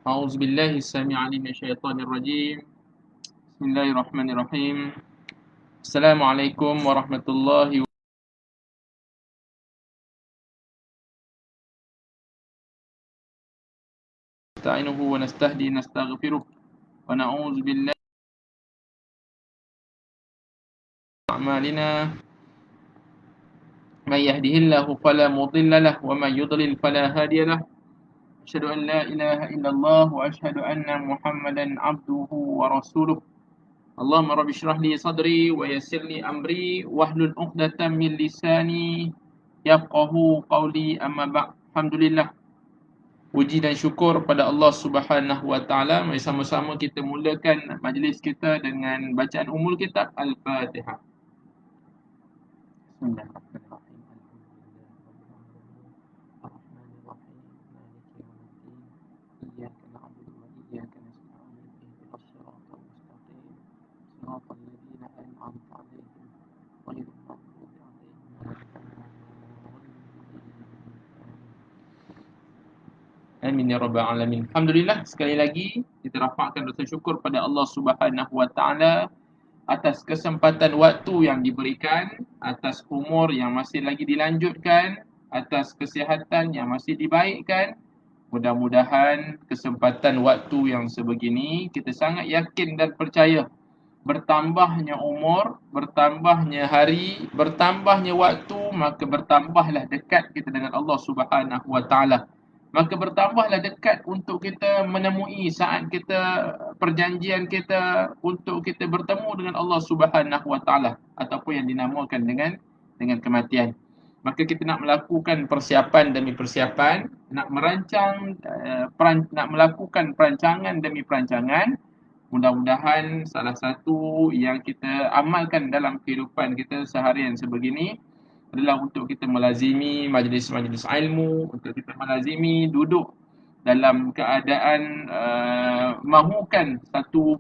أعوذ بالله السميع العليم من الشيطان الرجيم. بسم الله الرحمن الرحيم. السلام عليكم ورحمة الله ونستعينه ونستهدي نستغفره ونعوذ بالله من أعمالنا من يهده الله فلا مضل له ومن يضلل فلا هادي له أشهد أن لا إله إلا الله وأشهد أن محمدا عبده ورسوله اللهم رب اشرح لي صدري ويسر لي أمري واحلل عقدة من لساني يفقه قولي أما بعد. الحمد لله, puji dan syukur pada Allah Subhanahu Wa Taala. Mari sama-sama kita mulakan majlis kita dengan bacaan Ummul Kitab Al-Fatihah. Bismillahirrahmanirrahim. Ar-Rahmanir-Rahim. Maliki yaumiddin. Iyyaka na'budu wa iyyaka nasta'in. Ihdinas siratal mustaqim. Siratal ladzina an'amta 'alaihim ghairil maghdubi 'alaihim waladdallin. Amin ya rabbal alamin. Alhamdulillah, sekali lagi kita rafakkan rasa syukur pada Allah Subhanahu Wa Taala atas kesempatan waktu yang diberikan, atas umur yang masih lagi dilanjutkan, atas kesihatan yang masih dibaikkan. Mudah-mudahan kesempatan waktu yang sebegini kita sangat yakin dan percaya bertambahnya umur, bertambahnya hari, bertambahnya waktu, maka bertambahlah dekat kita dengan Allah Subhanahu Wa Taala. Maka bertambahlah dekat untuk kita menemui saat kita perjanjian kita untuk kita bertemu dengan Allah Subhanahu Wa Taala ataupun yang dinamakan dengan kematian. Maka kita nak melakukan persiapan demi persiapan, nak merancang nak melakukan perancangan demi perancangan. Mudah-mudahan salah satu yang kita amalkan dalam kehidupan kita seharian sebegini adalah untuk kita melazimi majlis-majlis ilmu, untuk kita melazimi duduk dalam keadaan mahukan satu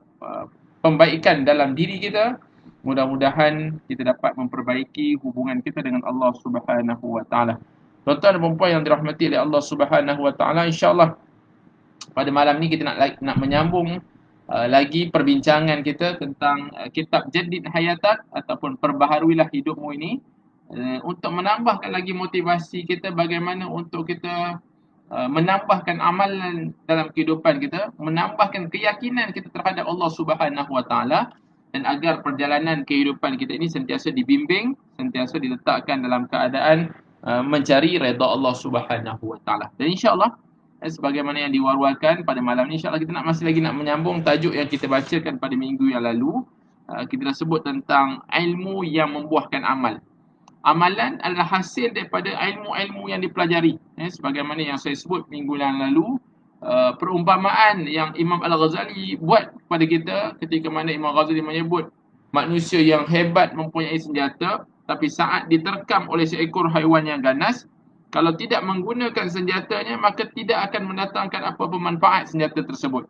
pembaikan dalam diri kita. Mudah-mudahan kita dapat memperbaiki hubungan kita dengan Allah Subhanahu Wa Taala. Tuan-tuan dan puan yang dirahmati oleh Allah Subhanahu Wa Taala, insya-Allah pada malam ni kita nak menyambung lagi perbincangan kita tentang kitab Jadid Hayatak ataupun Perbaharuilah Hidupmu ini, untuk menambahkan lagi motivasi kita bagaimana untuk kita menambahkan amalan dalam kehidupan kita, menambahkan keyakinan kita terhadap Allah Subhanahu Wa Taala, dan agar perjalanan kehidupan kita ini sentiasa dibimbing, sentiasa diletakkan dalam keadaan mencari redha Allah Subhanahu Wa Taala. Dan insya-Allah sebagaimana yang diwar-warkan pada malam ni, insya-Allah kita masih lagi nak menyambung tajuk yang kita bacakan pada minggu yang lalu. Kita dah sebut tentang ilmu yang membuahkan amal. Amalan adalah hasil daripada ilmu-ilmu yang dipelajari. Sebagaimana yang saya sebut minggu yang lalu, perumpamaan yang Imam Al-Ghazali buat kepada kita ketika mana Imam Al-Ghazali menyebut manusia yang hebat mempunyai senjata, tapi saat diterkam oleh seekor haiwan yang ganas, kalau tidak menggunakan senjatanya, maka tidak akan mendatangkan apa-apa manfaat senjata tersebut.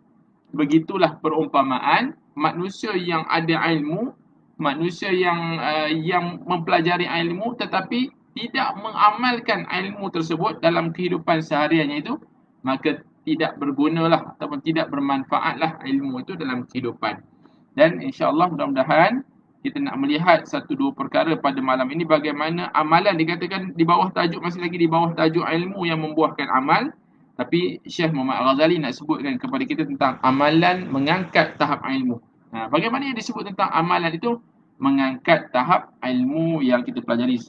Begitulah perumpamaan manusia yang ada ilmu, manusia yang mempelajari ilmu tetapi tidak mengamalkan ilmu tersebut dalam kehidupan sehariannya itu, maka tidak bergunalah ataupun tidak bermanfaatlah ilmu itu dalam kehidupan. Dan insya-Allah mudah-mudahan kita nak melihat satu dua perkara pada malam ini, bagaimana amalan dikatakan di bawah tajuk, masih lagi di bawah tajuk ilmu yang membuahkan amal. Tapi Syekh Muhammad Al-Ghazali nak sebutkan kepada kita tentang amalan mengangkat tahap ilmu. Bagaimana yang disebut tentang amalan itu? Mengangkat tahap ilmu yang kita pelajari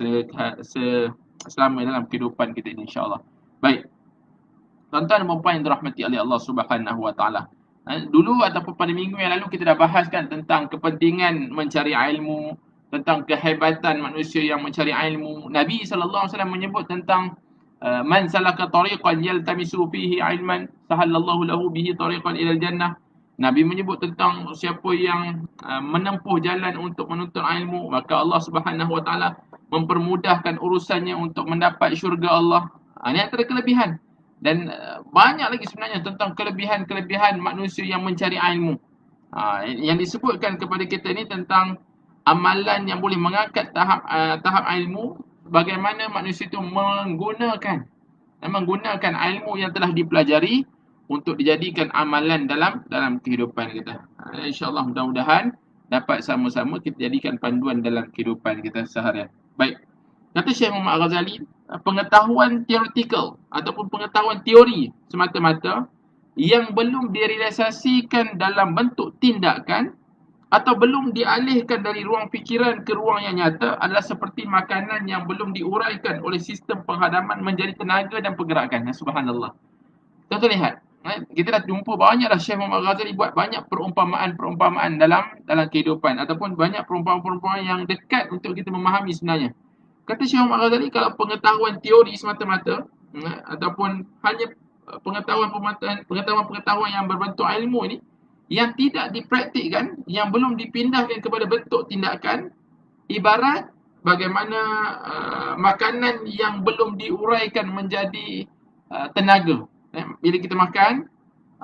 selama dalam kehidupan kita ini, insya-Allah. Baik. Tuan-tuan dan puan yang dirahmati oleh Allah Subhanahu Wa Taala. Dulu ataupun pada minggu yang lalu kita dah bahaskan tentang kepentingan mencari ilmu, tentang kehebatan manusia yang mencari ilmu. Nabi sallallahu alaihi wasallam menyebut tentang man salaka tariqan yaltamisu fihi ilman sahallallahu lahu bihi tariqan ila jannah. Nabi menyebut tentang siapa yang menempuh jalan untuk menuntut ilmu, maka Allah Subhanahu Wa Taala mempermudahkan urusannya untuk mendapat syurga Allah. Ini antara kelebihan. Dan banyak lagi sebenarnya tentang kelebihan-kelebihan manusia yang mencari ilmu. Yang disebutkan kepada kita ni tentang amalan yang boleh mengangkat tahap ilmu, bagaimana manusia itu menggunakan ilmu yang telah dipelajari untuk dijadikan amalan dalam kehidupan kita. InsyaAllah mudah-mudahan dapat sama-sama kita jadikan panduan dalam kehidupan kita seharian. Baik. Kata Syekh Muhammad Al-Ghazali, pengetahuan theoretical ataupun pengetahuan teori semata-mata yang belum direalisasikan dalam bentuk tindakan atau belum dialihkan dari ruang fikiran ke ruang yang nyata adalah seperti makanan yang belum diuraikan oleh sistem penghadaman menjadi tenaga dan pergerakan. Subhanallah. Tuan-tuan lihat, kita dah jumpa banyak dah Syekh Muhammad Ghazali buat banyak perumpamaan-perumpamaan dalam kehidupan ataupun banyak perumpamaan-perumpamaan yang dekat untuk kita memahami sebenarnya. Kata Syekh Muhammad Ghazali, kalau pengetahuan teori semata-mata ataupun hanya pengetahuan yang berbentuk ilmu ini yang tidak dipraktikkan, yang belum dipindahkan kepada bentuk tindakan, ibarat bagaimana makanan yang belum diuraikan menjadi tenaga. Bila kita makan,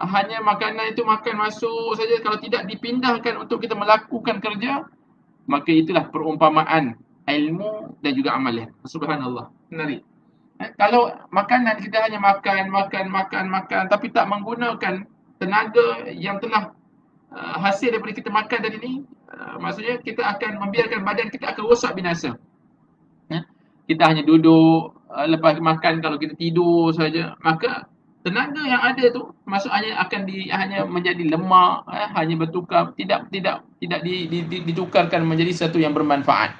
hanya makanan itu makan masuk saja, kalau tidak dipindahkan untuk kita melakukan kerja, maka itulah perumpamaan ilmu dan juga amalan. Subhanallah. Menarik. Kalau makanan kita hanya makan tapi tak menggunakan tenaga yang telah hasil daripada kita makan tadi ni, maksudnya kita akan membiarkan badan kita akan rosak binasa. Kita hanya duduk, lepas makan kalau kita tidur saja, maka tenaga yang ada tu maksudnya hanya menjadi lemak, hanya bertukar, tidak ditukarkan menjadi satu yang bermanfaat.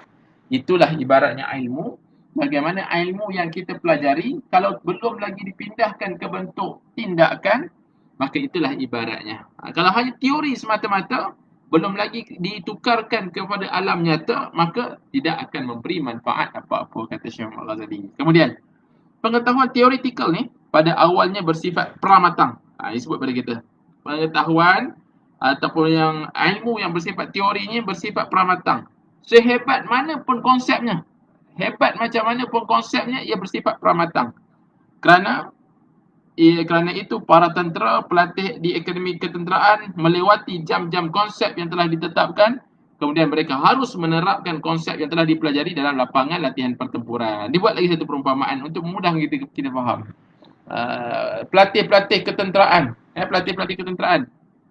Itulah ibaratnya ilmu. Bagaimana ilmu yang kita pelajari kalau belum lagi dipindahkan ke bentuk tindakan, maka itulah ibaratnya. Kalau hanya teori semata-mata, belum lagi ditukarkan kepada alam nyata, maka tidak akan memberi manfaat apa-apa, kata Syekh Muhammad Ghazali. Kemudian, pengetahuan teoretikal ni pada awalnya bersifat pramatang. Disebut pada kita. Pengetahuan ataupun ilmu yang bersifat teori ni bersifat pramatang. Sehebat mana pun konsepnya, hebat macam mana pun konsepnya, ia bersifat pramatang. Kerana itu para tentera pelatih di akademi ketenteraan melewati jam-jam konsep yang telah ditetapkan, kemudian mereka harus menerapkan konsep yang telah dipelajari dalam lapangan latihan pertempuran. Dibuat lagi satu perumpamaan untuk mudah kita faham. Pelatih-pelatih ketenteraan,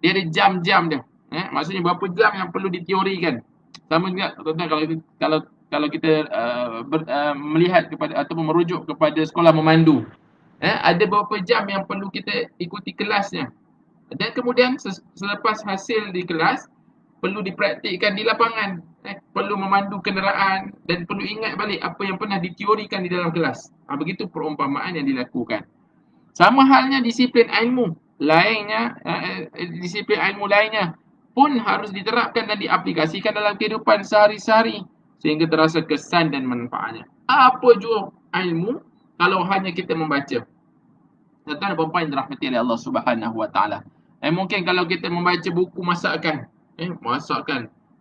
dia ada jam-jam dia. Maksudnya berapa jam yang perlu diteorikan. Sama juga tuan-tuan kalau kita melihat kepada ataupun merujuk kepada sekolah memandu. Ada beberapa jam yang perlu kita ikuti kelasnya. Dan kemudian selepas hasil di kelas, perlu dipraktikkan di lapangan. Perlu memandu kenderaan dan perlu ingat balik apa yang pernah diteorikan di dalam kelas. Begitu perumpamaan yang dilakukan. Sama halnya disiplin ilmu lainnya, pun harus diterapkan dan diaplikasikan dalam kehidupan sehari-hari sehingga terasa kesan dan manfaatnya. Apa jua ilmu kalau hanya kita membaca? Tuan-tuan dan puan-puan yang dirahmati oleh Allah Subhanahu Wa Taala. Mungkin kalau kita membaca buku masakan,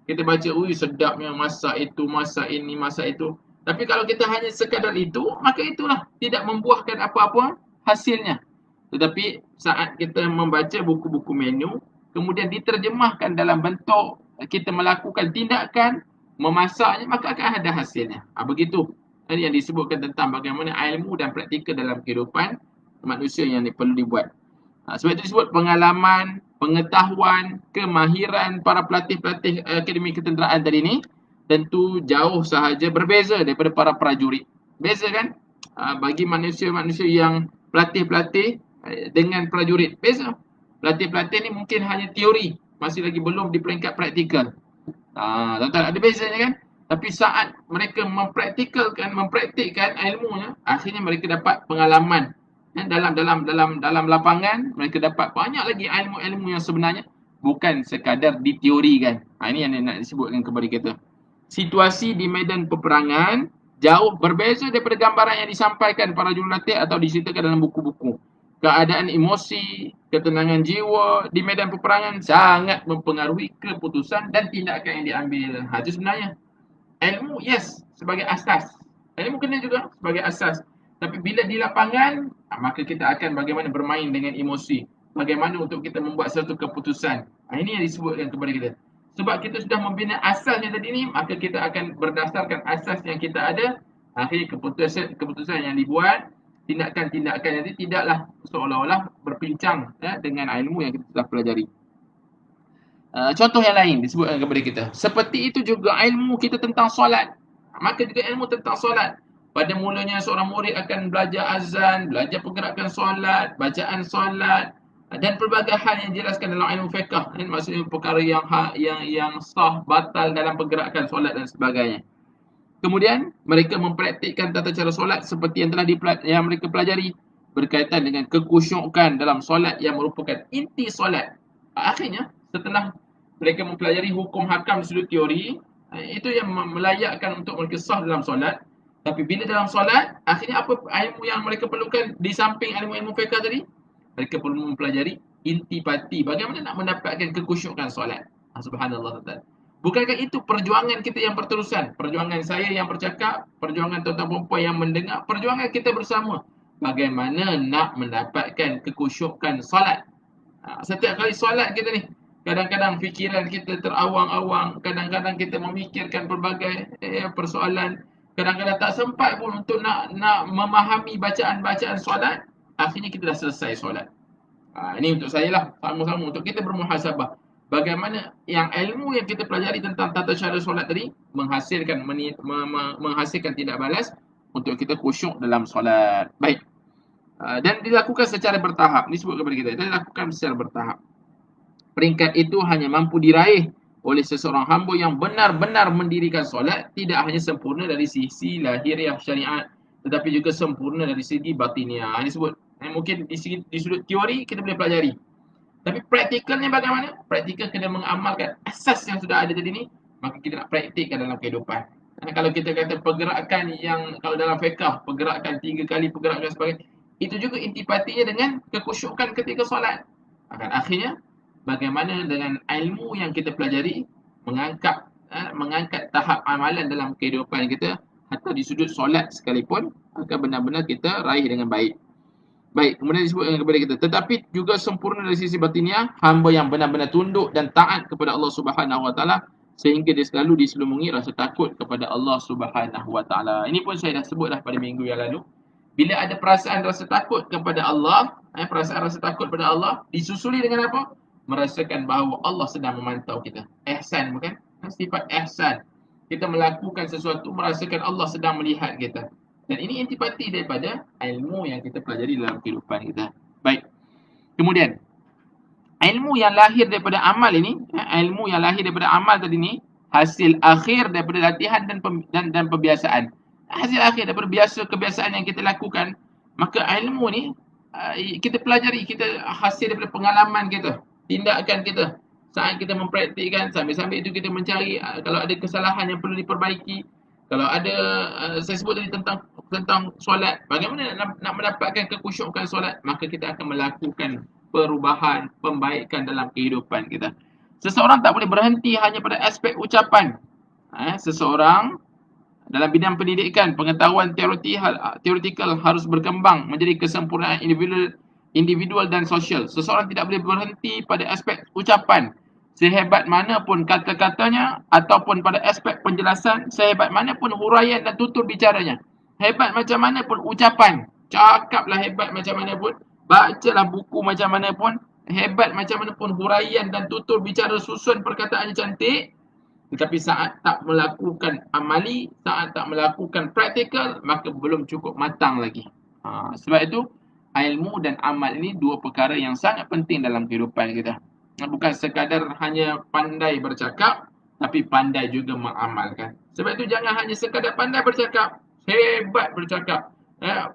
kita baca, ui sedapnya masak itu, masak ini, masak itu. Tapi kalau kita hanya sekadar itu, maka itulah tidak membuahkan apa-apa hasilnya. Tetapi saat kita membaca buku-buku menu, kemudian diterjemahkan dalam bentuk kita melakukan tindakan, memasaknya, maka akan ada hasilnya. Begitu. Ini yang disebutkan tentang bagaimana ilmu dan praktikal dalam kehidupan manusia yang perlu dibuat. Sebab itu disebut pengalaman, pengetahuan, kemahiran para pelatih-pelatih akademi ketenteraan tadi ni tentu jauh sahaja berbeza daripada para prajurit. Beza kan? Bagi manusia-manusia yang pelatih-pelatih dengan prajurit, beza. Pelatih-pelatih ni mungkin hanya teori, masih lagi belum di peringkat praktikal. Tuan-tuan, ada bezanya kan? Tapi saat mereka mempraktikkan ilmunya, akhirnya mereka dapat pengalaman. Dalam lapangan, mereka dapat banyak lagi ilmu-ilmu yang sebenarnya bukan sekadar diteorikan. Ini yang nak disebutkan kepada kita. Situasi di medan peperangan jauh berbeza daripada gambaran yang disampaikan para jurulatih atau diceritakan dalam buku-buku. Keadaan emosi, ketenangan jiwa di medan peperangan sangat mempengaruhi keputusan dan tindakan yang diambil. Itu sebenarnya. Ilmu, yes, sebagai asas. Ilmu kena juga sebagai asas. Tapi bila di lapangan, maka kita akan bagaimana bermain dengan emosi. Bagaimana untuk kita membuat satu keputusan. Ini yang disebutkan kepada kita. Sebab kita sudah membina asasnya tadi ni, maka kita akan berdasarkan asas yang kita ada. Akhirnya keputusan yang dibuat tindakan-tindakan itu tidaklah seolah-olah berpincang dengan ilmu yang kita telah pelajari. Contoh yang lain disebutkan kepada kita. Seperti itu juga ilmu kita tentang solat. Maka juga ilmu tentang solat. Pada mulanya seorang murid akan belajar azan, belajar pergerakan solat, bacaan solat dan pelbagai hal yang dijelaskan dalam ilmu fiqh. Maksudnya perkara yang sah, batal dalam pergerakan solat dan sebagainya. Kemudian mereka mempraktikkan tata cara solat seperti yang telah yang mereka pelajari berkaitan dengan kekhusyukan dalam solat yang merupakan inti solat. Akhirnya setelah mereka mempelajari hukum hakam sudut teori, itu yang melayakkan untuk mereka sah dalam solat. Tapi bila dalam solat, akhirnya apa ilmu yang mereka perlukan di samping ilmu-ilmu fiqh tadi? Mereka perlu mempelajari intipati bagaimana nak mendapatkan kekhusyukan solat. Subhanallah. Bukankah itu perjuangan kita yang berterusan? Perjuangan saya yang bercakap, perjuangan tuan-tuan perempuan yang mendengar, perjuangan kita bersama. Bagaimana nak mendapatkan kekhusyukan solat? Setiap kali solat kita ni, kadang-kadang fikiran kita terawang-awang, kadang-kadang kita memikirkan pelbagai persoalan, kadang-kadang tak sempat pun untuk nak memahami bacaan-bacaan solat. Akhirnya kita dah selesai solat. Ini untuk saya lah, sama-sama untuk kita bermuhasabah. Bagaimana yang ilmu yang kita pelajari tentang tata cara solat tadi menghasilkan tidak balas untuk kita khusyuk dalam solat. Baik. Dan dilakukan secara bertahap. Ini sebut kepada kita. Dilakukan secara bertahap. Peringkat itu hanya mampu diraih oleh seseorang hamba yang benar-benar mendirikan solat, tidak hanya sempurna dari sisi lahiriah syariat, tetapi juga sempurna dari segi batiniah. Ini sebut. Mungkin di sudut teori kita boleh pelajari. Tapi praktikalnya bagaimana? Praktikal kena mengamalkan asas yang sudah ada tadi ni, maka kita nak praktikkan dalam kehidupan. Kalau kita kata pergerakan yang, kalau dalam fiqh, pergerakan 3 kali, pergerakan sebagainya, itu juga intipatinya dengan kekhusyukan ketika solat. Akan akhirnya, bagaimana dengan ilmu yang kita pelajari, mengangkat tahap amalan dalam kehidupan kita, atau di sudut solat sekalipun, akan benar-benar kita raih dengan baik. Baik, kemudian disebutkan kepada kita, tetapi juga sempurna dari sisi batiniah, hamba yang benar-benar tunduk dan taat kepada Allah Subhanahu Wa Taala sehingga dia selalu diselubungi rasa takut kepada Allah Subhanahu Wa Taala. Ini pun saya dah sebut dah pada minggu yang lalu. Bila ada perasaan rasa takut kepada Allah, perasaan rasa takut kepada Allah disusuli dengan apa? Merasakan bahawa Allah sedang memantau kita. Ihsan bukan? Sifat ihsan. Kita melakukan sesuatu merasakan Allah sedang melihat kita. Dan ini intipati daripada ilmu yang kita pelajari dalam kehidupan kita. Baik. Kemudian, ilmu yang lahir daripada amal ini, ilmu yang lahir daripada amal tadi ni, hasil akhir daripada latihan dan pembiasaan. Hasil akhir daripada kebiasaan yang kita lakukan, maka ilmu ni kita pelajari, kita hasil daripada pengalaman kita, tindakan kita. Saat kita mempraktikkan, sambil-sambil itu kita mencari kalau ada kesalahan yang perlu diperbaiki. Kalau ada, saya sebut tadi tentang solat, bagaimana nak mendapatkan kekhusyukan solat, maka kita akan melakukan perubahan, pembaikan dalam kehidupan kita. Seseorang tak boleh berhenti hanya pada aspek ucapan. Seseorang dalam bidang pendidikan, pengetahuan teoretikal harus berkembang menjadi kesempurnaan individual dan sosial. Seseorang tidak boleh berhenti pada aspek ucapan. Sehebat mana pun kata-katanya ataupun pada aspek penjelasan, sehebat mana pun huraian dan tutur bicaranya. Hebat macam mana pun ucapan, cakaplah hebat macam mana pun, bacalah buku macam mana pun, hebat macam mana pun huraian dan tutur bicara susun perkataannya cantik, tetapi saat tak melakukan amali, saat tak melakukan praktikal, maka belum cukup matang lagi. Sebab itu, ilmu dan amal ini dua perkara yang sangat penting dalam kehidupan kita. Bukan sekadar hanya pandai bercakap, tapi pandai juga mengamalkan. Sebab itu jangan hanya sekadar pandai bercakap, hebat bercakap,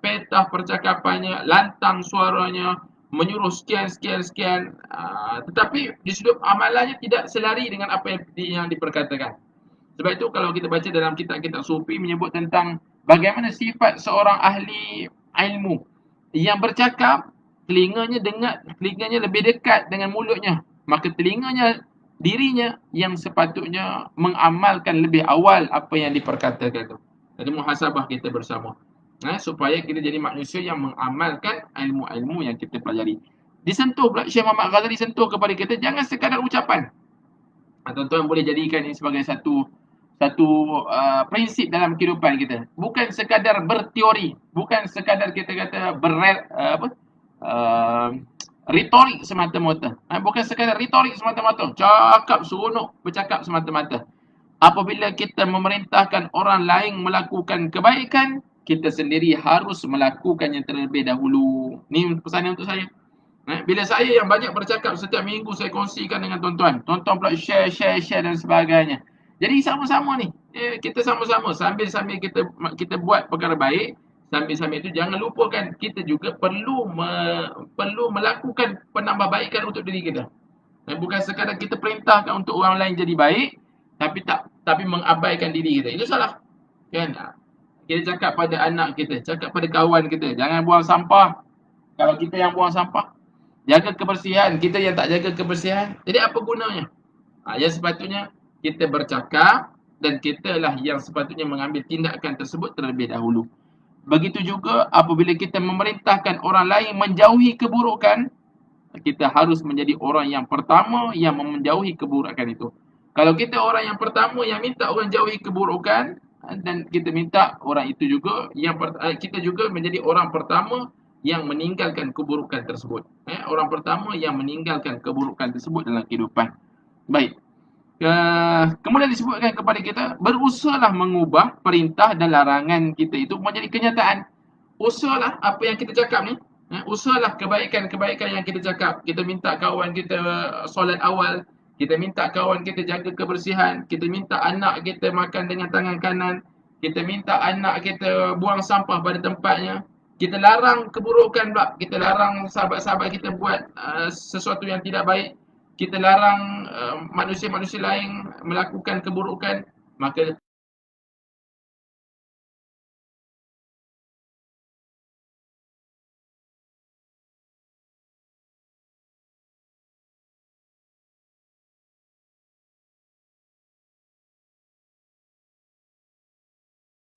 petah percakapannya, lantang suaranya, menyuruh sekian. Tetapi di sudut amalannya tidak selari dengan apa yang diperkatakan. Sebab itu kalau kita baca dalam kitab-kitab sufi menyebut tentang bagaimana sifat seorang ahli ilmu yang bercakap, telinganya lebih dekat dengan mulutnya, maka dirinya yang sepatutnya mengamalkan lebih awal apa yang diperkatakan itu. Jadi muhasabah kita bersama, supaya kita jadi manusia yang mengamalkan ilmu-ilmu yang kita pelajari. Disentuh pula Syekh Muhammad Ghazali sentuh kepada kita, jangan sekadar ucapan. Tuan-tuan boleh jadikan ini sebagai satu prinsip dalam kehidupan kita. Bukan sekadar berteori, bukan sekadar kita kata uh, retorik semata-mata. Bukan sekadar retorik semata-mata, cakap seronok, bercakap semata-mata. Apabila kita memerintahkan orang lain melakukan kebaikan, kita sendiri harus melakukannya terlebih dahulu. Ni pesanan untuk saya. Bila saya yang banyak bercakap setiap minggu, saya kongsikan dengan tuan-tuan. Tuan-tuan pula share dan sebagainya. Jadi sama-sama ni. Kita sama-sama. Sambil-sambil kita buat perkara baik, sambil-sambil itu jangan lupakan kita juga perlu melakukan penambahbaikan untuk diri kita. Bukan sekadar kita perintahkan untuk orang lain jadi baik, tapi mengabaikan diri kita. Itu salah. Kan? Kita cakap pada anak kita, cakap pada kawan kita, jangan buang sampah. Kalau kita yang buang sampah, jaga kebersihan, kita yang tak jaga kebersihan, jadi apa gunanya? Yang sepatutnya kita bercakap dan kitalah yang sepatutnya mengambil tindakan tersebut terlebih dahulu. Begitu juga apabila kita memerintahkan orang lain menjauhi keburukan, kita harus menjadi orang yang pertama yang menjauhi keburukan itu. Kalau kita orang yang pertama yang minta orang jauhi keburukan, dan kita minta orang itu juga kita juga menjadi orang pertama yang meninggalkan keburukan tersebut. Orang pertama yang meninggalkan keburukan tersebut dalam kehidupan. Baik. Kemudian disebutkan kepada kita, berusahalah mengubah perintah dan larangan kita itu menjadi kenyataan. Usahalah apa yang kita cakap ni. Usahalah kebaikan-kebaikan yang kita cakap. Kita minta kawan kita solat awal. Kita minta kawan kita jaga kebersihan. Kita minta anak kita makan dengan tangan kanan. Kita minta anak kita buang sampah pada tempatnya. Kita larang keburukan pula. Kita larang sahabat-sahabat kita buat sesuatu yang tidak baik. Kita larang manusia-manusia lain melakukan keburukan. Maka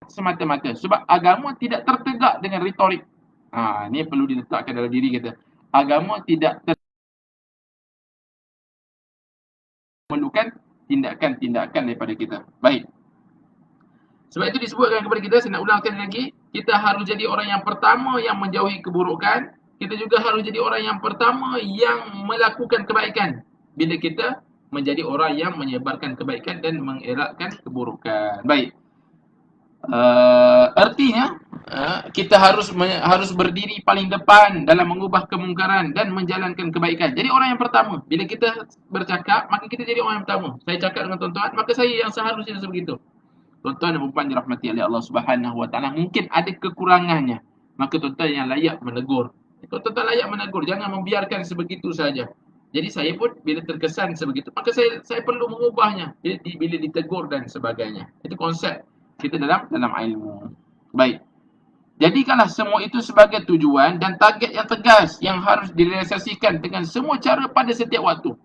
semata-mata. Sebab agama tidak tertegak dengan retorik. Ini perlu diletakkan dalam diri kita. Agama tidak memerlukan tindakan-tindakan daripada kita. Baik. Sebab itu disebutkan kepada kita, saya nak ulangkan lagi, kita harus jadi orang yang pertama yang menjauhi keburukan. Kita juga harus jadi orang yang pertama yang melakukan kebaikan. Bila kita menjadi orang yang menyebarkan kebaikan dan mengelakkan keburukan. Baik. Artinya kita harus berdiri paling depan dalam mengubah kemungkaran dan menjalankan kebaikan. Jadi orang yang pertama, bila kita bercakap, maka kita jadi orang yang pertama. Saya cakap dengan tuan-tuan, maka saya yang seharusnya sebegitu. Tuan-tuan dan puan dirahmati oleh Allah Subhanahu Wa Taala, mungkin ada kekurangannya, maka tuan-tuan yang layak menegur. Tuan-tuan layak menegur, jangan membiarkan sebegitu saja. Jadi saya pun bila terkesan sebegitu, maka saya perlu mengubahnya bila ditegur dan sebagainya. Itu konsep kita dalam ilmu. Baik. Jadikanlah semua itu sebagai tujuan dan target yang tegas yang harus direalisasikan dengan semua cara pada setiap waktu.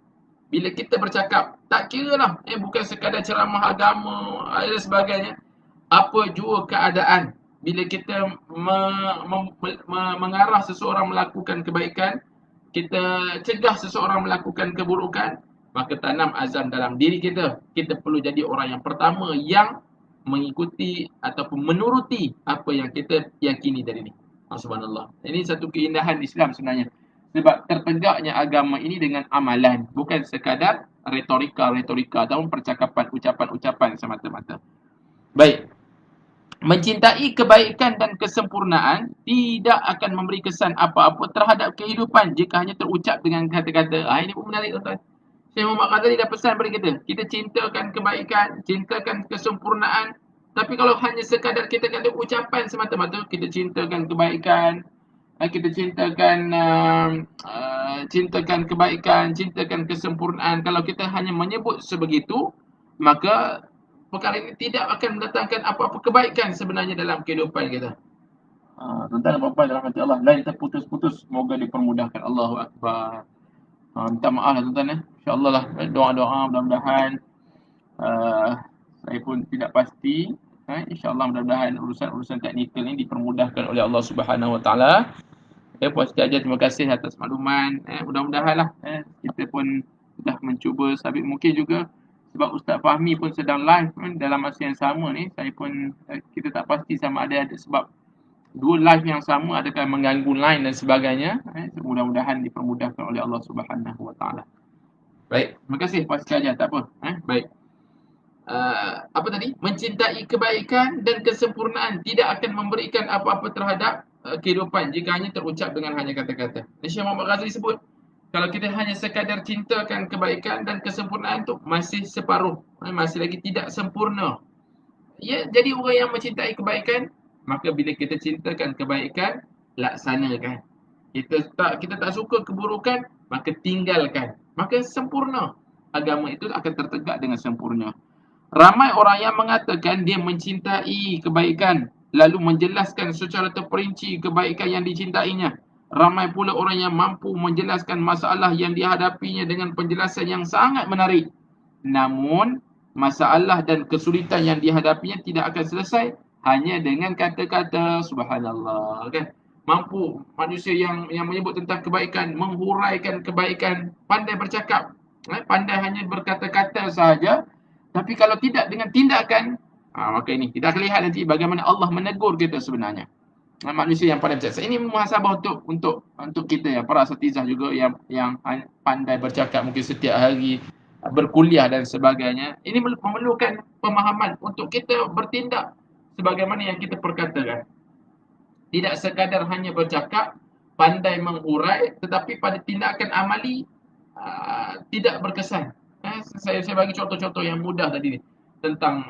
Bila kita bercakap, tak kira lah, bukan sekadar ceramah agama dan sebagainya. Apa jua keadaan, bila kita mengarah seseorang melakukan kebaikan, kita cegah seseorang melakukan keburukan, maka tanam azam dalam diri kita. Kita perlu jadi orang yang pertama yang mengikuti ataupun menuruti apa yang kita yakini dari ini. Subhanallah. Ini satu keindahan Islam sebenarnya. Sebab tertegaknya agama ini dengan amalan, bukan sekadar retorika ataupun percakapan, ucapan-ucapan semata-mata. Baik. Mencintai kebaikan dan kesempurnaan tidak akan memberi kesan apa-apa terhadap kehidupan jika hanya terucap dengan kata-kata. Ini pun menarik, tuan-tuan. Syekh Muhammad Ghazali dah pesan kepada kita. Kita cintakan kebaikan, cintakan kesempurnaan. Tapi kalau hanya sekadar kita kata ucapan semata-mata, kita cintakan kebaikan, kita cintakan kebaikan, cintakan kesempurnaan. Kalau kita hanya menyebut sebegitu, maka perkara ini tidak akan mendatangkan apa-apa kebaikan sebenarnya dalam kehidupan kita. Tuan-tuan dan puan-puan dirahmati Allah, lain terputus-putus, semoga dipermudahkan. Allahu Akbar. Minta maaf lah tuan-tuan. InsyaAllah lah, doa-doa mudah-mudahan saya pun tidak pasti. InsyaAllah mudah-mudahan urusan-urusan teknikal ini dipermudahkan oleh Allah Subhanahu Wa Taala. Puan Siti Hajar, terima kasih atas makluman. Mudah-mudahan lah kita pun dah mencuba. Mungkin juga Sebab Ustaz Fahmi pun sedang live dalam masa yang sama ni. Saya pun kita tak pasti sama ada sebab dua live yang sama adakah mengganggu line dan sebagainya. Mudah-mudahan dipermudahkan oleh Allah Subhanahu Wa Taala. Baik, terima kasih Puan sekalian, tak apa. Baik. Apa tadi? Mencintai kebaikan dan kesempurnaan tidak akan memberikan apa-apa terhadap kehidupan jika hanya terucap dengan hanya kata-kata. Syekh Muhammad Ghazali sebut, kalau kita hanya sekadar cintakan kebaikan dan kesempurnaan tu masih separuh, masih lagi tidak sempurna. Ya, jadi orang yang mencintai kebaikan, maka bila kita cintakan kebaikan, laksanakan. Kita tak suka keburukan, maka tinggalkan. Maka sempurna. Agama itu akan tertegak dengan sempurna. Ramai orang yang mengatakan dia mencintai kebaikan, lalu menjelaskan secara terperinci kebaikan yang dicintainya. Ramai pula orang yang mampu menjelaskan masalah yang dihadapinya dengan penjelasan yang sangat menarik. Namun, masalah dan kesulitan yang dihadapinya tidak akan selesai hanya dengan kata-kata. Subhanallah, kan? Mampu manusia yang menyebut tentang kebaikan, menghuraikan kebaikan, pandai bercakap, pandai hanya berkata-kata sahaja. Tapi kalau tidak dengan tindakan, maka ini kita akan lihat nanti bagaimana Allah menegur kita sebenarnya. Manusia yang pandai bercakap. Ini muhasabah untuk kita ya, para asatizah juga yang pandai bercakap mungkin setiap hari, berkuliah dan sebagainya. Ini memerlukan pemahaman untuk kita bertindak sebagaimana yang kita perkatakan. Tidak sekadar hanya bercakap, pandai menghurai, tetapi pada tindakan amali tidak berkesan. Saya bagi contoh-contoh yang mudah tadi ni tentang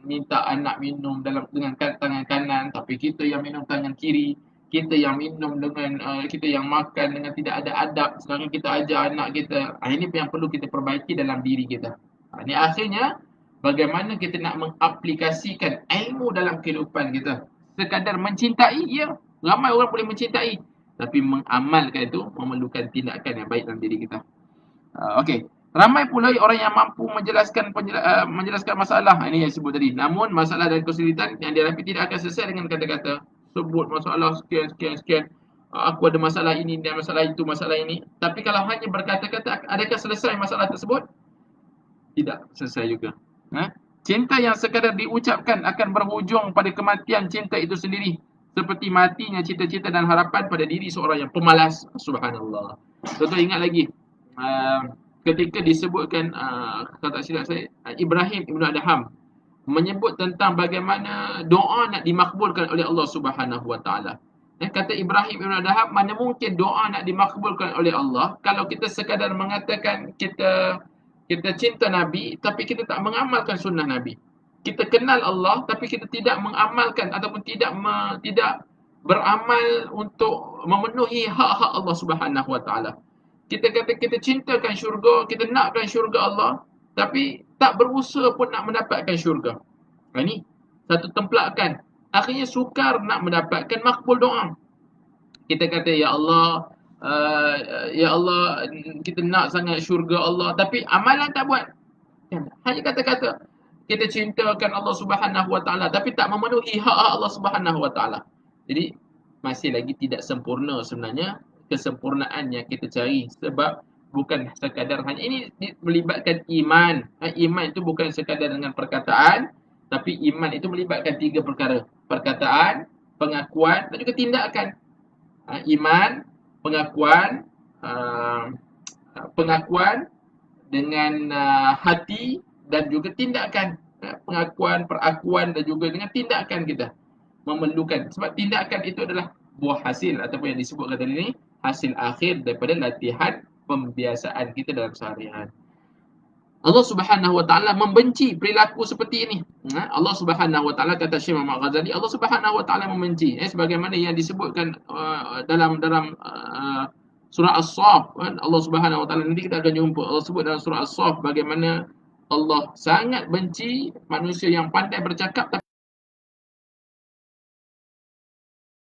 minta anak minum dengan tangan kanan, tapi kita yang minum tangan kiri, kita yang minum dengan kita yang makan dengan tidak ada adab, sedangkan kita ajar anak kita. Ini yang perlu kita perbaiki dalam diri kita. Ini akhirnya bagaimana kita nak mengaplikasikan ilmu dalam kehidupan kita. Sekadar mencintai, ya, ramai orang boleh mencintai, tapi mengamalkan itu memerlukan tindakan yang baik dalam diri kita. Okey. Ramai pula orang yang mampu menjelaskan masalah. Ini yang sebut tadi. Namun masalah dan kesulitan yang dihadapi tidak akan selesai dengan kata-kata. Sebut masalah sekian. Aku ada masalah ini dan masalah itu, masalah ini. Tapi kalau hanya berkata-kata, adakah selesai masalah tersebut? Tidak selesai juga. Cinta yang sekadar diucapkan akan berhujung pada kematian cinta itu sendiri. Seperti matinya cita-cita dan harapan pada diri seorang yang pemalas. Subhanallah. Contoh ingat lagi. Ketika disebutkan kata silap saya, Ibrahim Ibn Adham menyebut tentang bagaimana doa nak dimakbulkan oleh Allah Subhanahu Wa Taala. Kata Ibrahim Ibn Adham, mana mungkin doa nak dimakbulkan oleh Allah kalau kita sekadar mengatakan kita cinta Nabi tapi kita tak mengamalkan sunnah Nabi. Kita kenal Allah tapi kita tidak mengamalkan ataupun tidak beramal untuk memenuhi hak-hak Allah Subhanahu Wa Taala. Kita kata kita cintakan syurga, kita nakkan syurga Allah, tapi tak berusaha pun nak mendapatkan syurga. Ini satu templakan. Akhirnya sukar nak mendapatkan makbul doa. Kita kata, ya Allah, kita nak sangat syurga Allah, tapi amalan tak buat. Hanya kata-kata. Kita cintakan Allah Subhanahu Wa Taala, tapi tak memenuhi hak-hak Allah Subhanahu Wa Taala. Jadi masih lagi tidak sempurna sebenarnya kesempurnaan yang kita cari, sebab bukan sekadar hanya ini melibatkan iman. Iman itu bukan sekadar dengan perkataan, tapi iman itu melibatkan tiga perkara: perkataan, pengakuan dan juga tindakan. Iman, pengakuan dengan hati dan juga tindakan. Pengakuan, perakuan dan juga dengan tindakan kita memerlukan, sebab tindakan itu adalah buah hasil ataupun yang disebutkan tadi ni hasil akhir daripada latihan pembiasaan kita dalam seharian. Allah Subhanahu Wa Taala membenci perilaku seperti ini. Allah Subhanahu Wa Taala, kata Syekh Muhammad Ghazali, Allah Subhanahu Wa Taala membenci, sebagaimana yang disebutkan dalam surah As-Saff. Allah Subhanahu Wa Taala, nanti kita akan jumpa Allah sebut dalam surah As-Saff bagaimana Allah sangat benci manusia yang pandai bercakap tapi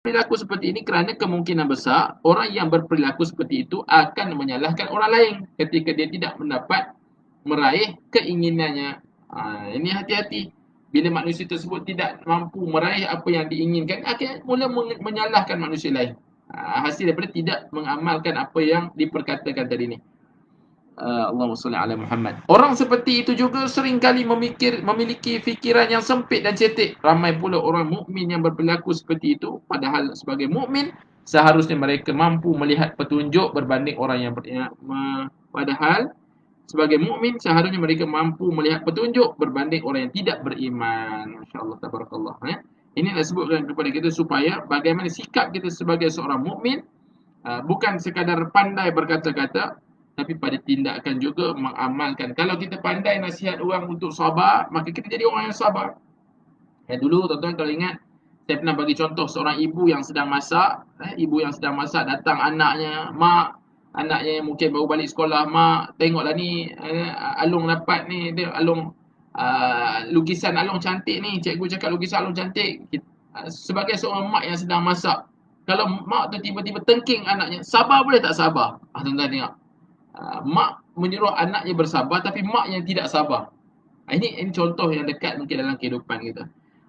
perilaku seperti ini, kerana kemungkinan besar orang yang berperilaku seperti itu akan menyalahkan orang lain ketika dia tidak mendapat meraih keinginannya. Ini hati-hati. Bila manusia tersebut tidak mampu meraih apa yang diinginkan, akhirnya mula menyalahkan manusia lain. Hasil daripada tidak mengamalkan apa yang diperkatakan tadi ni. Allahumma salli ala Muhammad. Orang seperti itu juga seringkali memiliki fikiran yang sempit dan cetek. Ramai pula orang mukmin yang berperilaku seperti itu, padahal sebagai mukmin seharusnya mereka mampu melihat petunjuk berbanding orang yang padahal sebagai mukmin seharusnya mereka mampu melihat petunjuk berbanding orang yang tidak beriman. Masya-Allah, tabarakallah. Ini nak sebutkan kepada kita supaya bagaimana sikap kita sebagai seorang mukmin, bukan sekadar pandai berkata-kata, tapi pada tindakan juga mengamalkan. Kalau kita pandai nasihat orang untuk sabar, maka kita jadi orang yang sabar. Dulu tuan-tuan kalau ingat, saya pernah bagi contoh seorang ibu yang sedang masak. Ibu yang sedang masak, datang anaknya, mak, anaknya yang mungkin baru balik sekolah, mak, tengoklah ni, Along dapat ni, dia Along, lukisan Along cantik ni, cikgu cakap lukisan Along cantik. Sebagai seorang mak yang sedang masak, kalau mak tu tiba-tiba tengking anaknya, sabar boleh tak sabar? Tuan-tuan tengok. Mak menyuruh anaknya bersabar, tapi mak yang tidak sabar. Ini contoh yang dekat mungkin dalam kehidupan kita.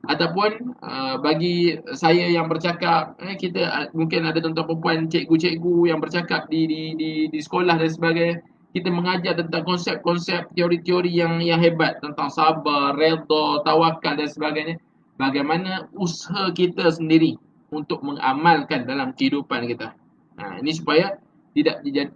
Ataupun bagi saya yang bercakap, kita mungkin ada tuan-tuan perempuan, cikgu-cikgu yang bercakap di sekolah dan sebagainya. Kita mengajar tentang konsep-konsep, teori-teori yang hebat tentang sabar, redha, tawakal dan sebagainya. Bagaimana usaha kita sendiri untuk mengamalkan dalam kehidupan kita. Ini supaya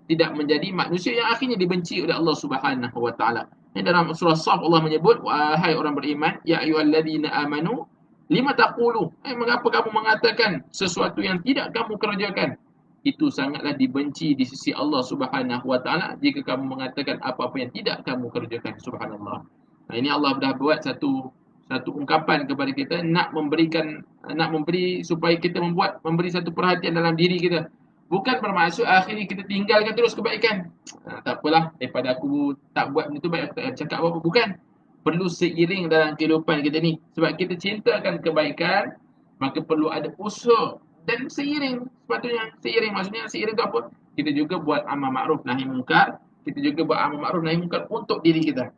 tidak menjadi manusia yang akhirnya dibenci oleh Allah Subhanahu wa taala. Dalam surah Shaf Allah menyebut, wahai orang beriman, ya ayyuhalladzina amanu lima taqulu, mengapa kamu mengatakan sesuatu yang tidak kamu kerjakan? Itu sangatlah dibenci di sisi Allah Subhanahu wa taala jika kamu mengatakan apa-apa yang tidak kamu kerjakan. Subhanallah. Ini Allah dah buat satu ungkapan kepada kita, nak memberi supaya kita memberi satu perhatian dalam diri kita. Bukan bermaksud akhirnya kita tinggalkan terus kebaikan. Tak apalah, daripada aku tak buat benda tu, baik aku tak cakap apa-apa. Bukan. Perlu seiring dalam kehidupan kita ni. Sebab kita cintakan kebaikan, maka perlu ada usaha. Dan seiring, sepatutnya seiring. Maksudnya seiring tu apa? Kita juga buat amal makruf nahi mungkar. Kita juga buat amal makruf nahi mungkar untuk diri kita.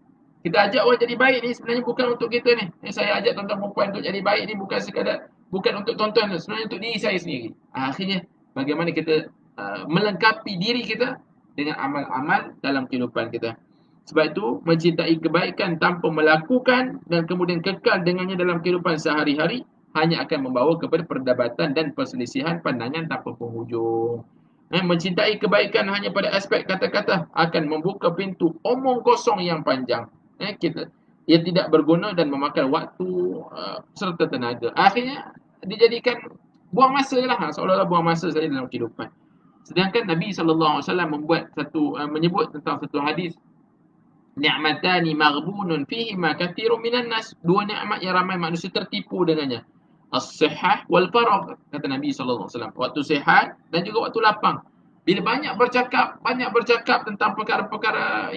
Kita ajak orang jadi baik ni sebenarnya bukan untuk kita ni. Saya ajak tuan-tuan perempuan untuk jadi baik ni bukan untuk tuan-tuan, sebenarnya untuk diri saya sendiri. Akhirnya bagaimana kita melengkapi diri kita dengan amal-amal dalam kehidupan kita. Sebab itu mencintai kebaikan tanpa melakukan dan kemudian kekal dengannya dalam kehidupan sehari-hari hanya akan membawa kepada perdebatan dan perselisihan pandangan tanpa penghujung. Mencintai kebaikan hanya pada aspek kata-kata akan membuka pintu omong kosong yang panjang. Ia tidak berguna dan memakan waktu serta tenaga. Akhirnya dijadikan buang masa je lah, seolah-olah buang masa saja dalam kehidupan. Sedangkan Nabi SAW menyebut tentang satu hadis, ni'matani maghbunun fihima kathirun minan nas, dua nikmat yang ramai manusia tertipu dengannya, as-sihah wal faragh, kata Nabi SAW, waktu sihat dan juga waktu lapang. Bila banyak bercakap tentang perkara-perkara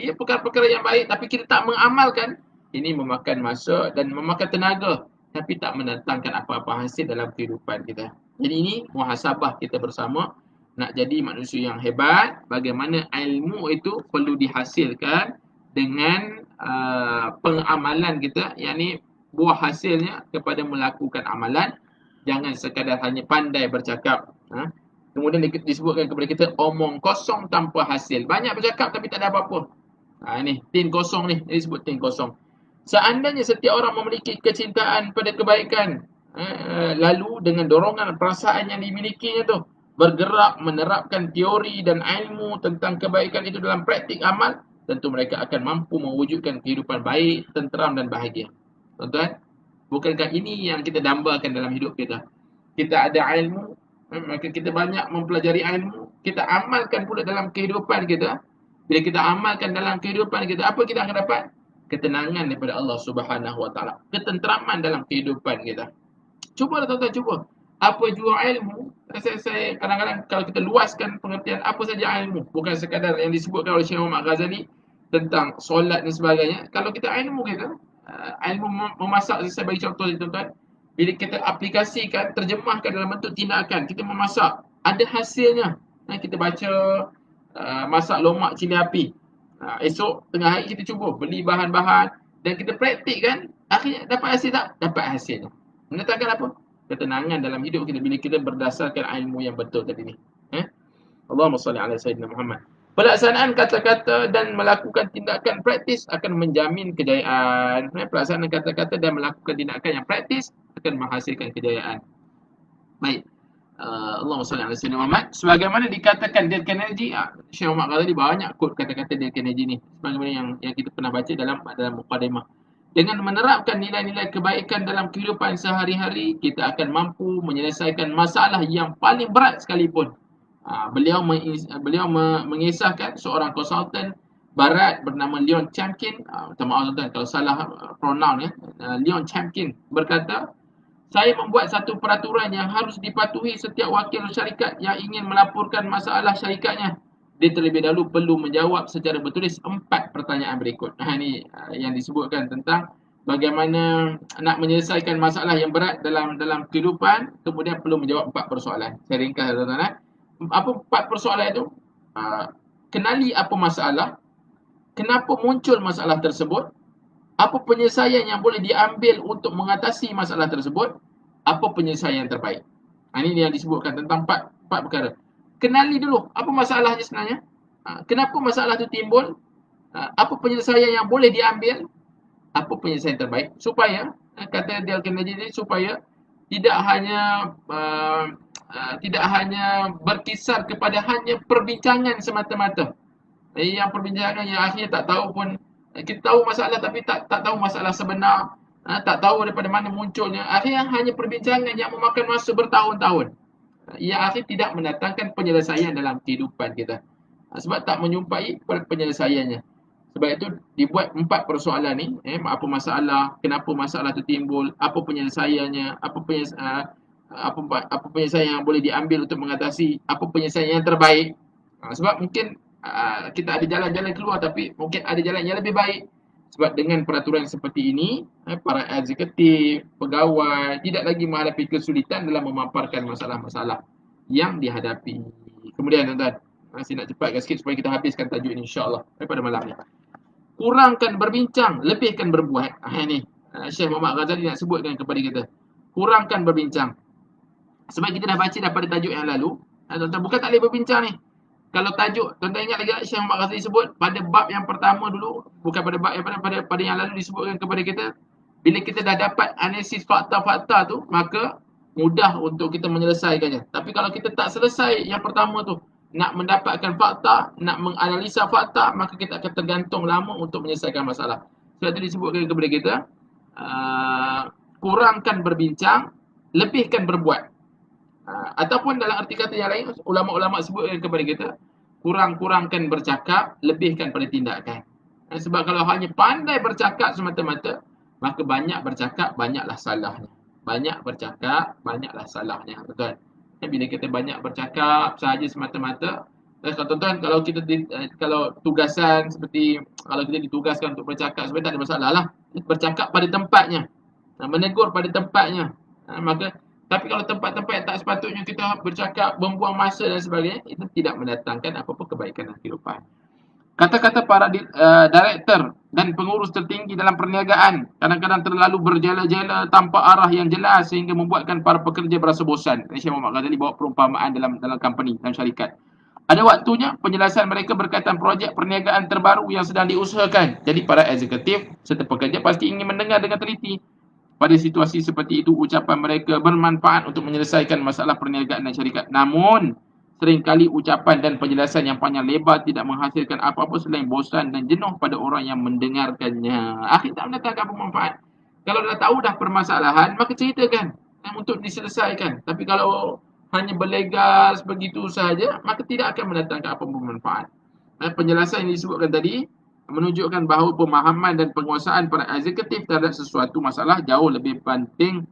yang baik, tapi kita tak mengamalkan, ini memakan masa dan memakan tenaga, tapi tak mendatangkan apa-apa hasil dalam kehidupan kita. Jadi ini muhasabah kita bersama. Nak jadi manusia yang hebat, bagaimana ilmu itu perlu dihasilkan dengan pengamalan kita, yakni buah hasilnya kepada melakukan amalan. Jangan sekadar hanya pandai bercakap. Kemudian disebutkan kepada kita omong kosong tanpa hasil. Banyak bercakap tapi tak ada apa-apa. Ini tin kosong ni, ini disebut tin kosong. Seandainya setiap orang memiliki kecintaan pada kebaikan, lalu dengan dorongan perasaan yang dimilikinya tu bergerak menerapkan teori dan ilmu tentang kebaikan itu dalam praktik amal, tentu mereka akan mampu mewujudkan kehidupan baik, tenteram dan bahagia. Tuan-tuan, bukankah ini yang kita dambakan dalam hidup kita? Kita ada ilmu, maka kita banyak mempelajari ilmu, kita amalkan pula dalam kehidupan kita. Bila kita amalkan dalam kehidupan kita, apa kita akan dapat? Ketenangan daripada Allah Subhanahu Wa Taala, ketenteraman dalam kehidupan kita. Cubalah tuan-tuan, cuba. Apa jua ilmu, saya kadang-kadang kalau kita luaskan pengertian apa saja ilmu, bukan sekadar yang disebutkan oleh Syekh Muhammad Ghazali tentang solat dan sebagainya. Kalau kita ilmu kita, ilmu memasak, saya bagi contoh tuan-tuan, bila kita aplikasikan, terjemahkan dalam bentuk tindakan, kita memasak, ada hasilnya. Kita baca masak lomak cili api. Esok tengah hari kita cuba beli bahan-bahan dan kita praktikkan, akhirnya dapat hasil tak? Dapat hasilnya. Mendatangkan apa? Ketenangan dalam hidup kita bila kita berdasarkan ilmu yang betul tadi ni. Allahumma salli ala Sayyidina Muhammad. Pelaksanaan kata-kata dan melakukan tindakan praktis akan menjamin kejayaan. Pelaksanaan kata-kata dan melakukan tindakan yang praktis akan menghasilkan kejayaan. Baik. Allahumma salli ala sayyidina Muhammad. Sebagaimana dikatakan Dale Carnegie, Syekh Muhammad Ghazali banyak quote kata-kata Dale Carnegie ni. Sebagaimana yang kita pernah baca dalam mukadimah. Dengan menerapkan nilai-nilai kebaikan dalam kehidupan sehari-hari, kita akan mampu menyelesaikan masalah yang paling berat sekalipun. Beliau mengisahkan seorang konsultan barat bernama Leon Chamkin. Minta maaf tuan kalau salah pronoun ya. Leon Chamkin berkata, saya membuat satu peraturan yang harus dipatuhi setiap wakil syarikat yang ingin melaporkan masalah syarikatnya. Dia terlebih dahulu perlu menjawab secara bertulis 4 pertanyaan berikut. Ini yang disebutkan tentang bagaimana nak menyelesaikan masalah yang berat dalam kehidupan, kemudian perlu menjawab 4 persoalan. Saya ringkas tuan-tuan. Apa 4 persoalan itu? Kenali apa masalah, kenapa muncul masalah tersebut, apa penyelesaian yang boleh diambil untuk mengatasi masalah tersebut, apa penyelesaian yang terbaik. Ini yang disebutkan tentang 4 perkara. Kenali dulu apa masalahnya sebenarnya, kenapa masalah itu timbul, apa penyelesaian yang boleh diambil, apa penyelesaian terbaik, supaya kata Dale Carnegie ini, supaya tidak hanya berkisar kepada hanya perbincangan semata-mata. Yang perbincangan yang akhirnya tak tahu pun, kita tahu masalah tapi tak tahu masalah sebenar, tak tahu daripada mana munculnya. Akhirnya hanya perbincangan yang memakan masa bertahun-tahun, yang akhir tidak mendatangkan penyelesaian dalam kehidupan kita, sebab tak menyumpai penyelesaiannya. Sebab itu dibuat 4 persoalan ni, apa masalah, kenapa masalah itu timbul, apa penyelesaiannya, apa penyelesaian yang boleh diambil untuk mengatasi, apa penyelesaian yang terbaik. Sebab mungkin kita ada jalan-jalan keluar, tapi mungkin ada jalan yang lebih baik. Sebab dengan peraturan seperti ini, para eksekutif, pegawai tidak lagi menghadapi kesulitan dalam memaparkan masalah-masalah yang dihadapi. Kemudian tuan-tuan, saya nak cepatkan sikit supaya kita habiskan tajuk ini insya-Allah pada malam ni. Kurangkan berbincang, lebihkan berbuat. Ini Syekh Muhammad Ghazali nak sebutkan kepada kita. Kurangkan berbincang. Sebab kita dah baca daripada tajuk yang lalu, tuan-tuan, bukan tak boleh berbincang ni. Kalau tajuk, tuan-tuan ingat lagi Syekh Muhammad Ghazali sebut pada bab yang pertama dulu, bukan pada bab yang pada yang lalu disebutkan kepada kita, bila kita dah dapat analisis fakta-fakta tu, maka mudah untuk kita menyelesaikannya. Tapi kalau kita tak selesai yang pertama tu, nak mendapatkan fakta, nak menganalisa fakta, maka kita akan tergantung lama untuk menyelesaikan masalah. Sebab itu disebutkan kepada kita, kurangkan berbincang, lebihkan berbuat. Ataupun dalam arti kata yang lain, ulama-ulama sebutkan kepada kita, kurangkan bercakap, lebihkan pada tindakan. Sebab kalau hanya pandai bercakap semata-mata, maka banyak bercakap, banyaklah salahnya. Banyak bercakap, banyaklah salahnya. Betul? Bila kita banyak bercakap sahaja semata-mata, tuan-tuan, kalau tugasan seperti, kalau kita ditugaskan untuk bercakap, sebenarnya tak ada masalah lah. Bercakap pada tempatnya, menegur pada tempatnya. Tapi kalau tempat-tempat yang tak sepatutnya kita bercakap, membuang masa dan sebagainya, itu tidak mendatangkan apa-apa kebaikan dalam kehidupan. Kata-kata para director dan pengurus tertinggi dalam perniagaan kadang-kadang terlalu berjela-jela tanpa arah yang jelas sehingga membuatkan para pekerja berasa bosan. Syekh Muhammad Ghazali bawa perumpamaan dalam company, dalam syarikat. Ada waktunya penjelasan mereka berkaitan projek perniagaan terbaru yang sedang diusahakan. Jadi para eksekutif serta pekerja pasti ingin mendengar dengan teliti. Pada situasi seperti itu, ucapan mereka bermanfaat untuk menyelesaikan masalah perniagaan dan syarikat. Namun, seringkali ucapan dan penjelasan yang panjang lebar tidak menghasilkan apa-apa selain bosan dan jenuh pada orang yang mendengarkannya. Akhir tak mendatangkan apa manfaat. Kalau dah tahu dah permasalahan, maka ceritakan untuk diselesaikan. Tapi kalau hanya berlegas begitu sahaja, maka tidak akan mendatangkan apa-apa manfaat. Penjelasan yang disebutkan tadi menunjukkan bahawa pemahaman dan penguasaan para eksekutif terhadap sesuatu masalah jauh lebih penting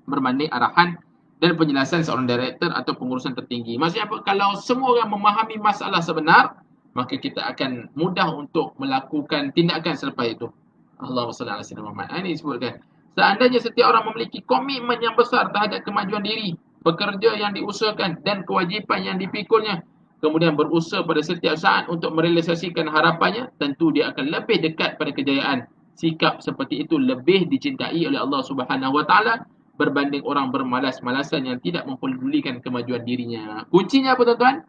berbanding arahan dan penjelasan seorang director atau pengurusan tertinggi. Maksudnya apa? Kalau semua orang memahami masalah sebenar, maka kita akan mudah untuk melakukan tindakan selepas itu. Allahumma salli ala sayyidina Muhammad. Ini disebutkan. Seandainya setiap orang memiliki komitmen yang besar terhadap kemajuan diri, pekerja yang diusahakan dan kewajipan yang dipikulnya, kemudian berusaha pada setiap saat untuk merealisasikan harapannya, tentu dia akan lebih dekat pada kejayaan. Sikap seperti itu lebih dicintai oleh Allah Subhanahu Wa Taala berbanding orang bermalas-malasan yang tidak mempedulikan kemajuan dirinya. Kuncinya apa tuan-tuan?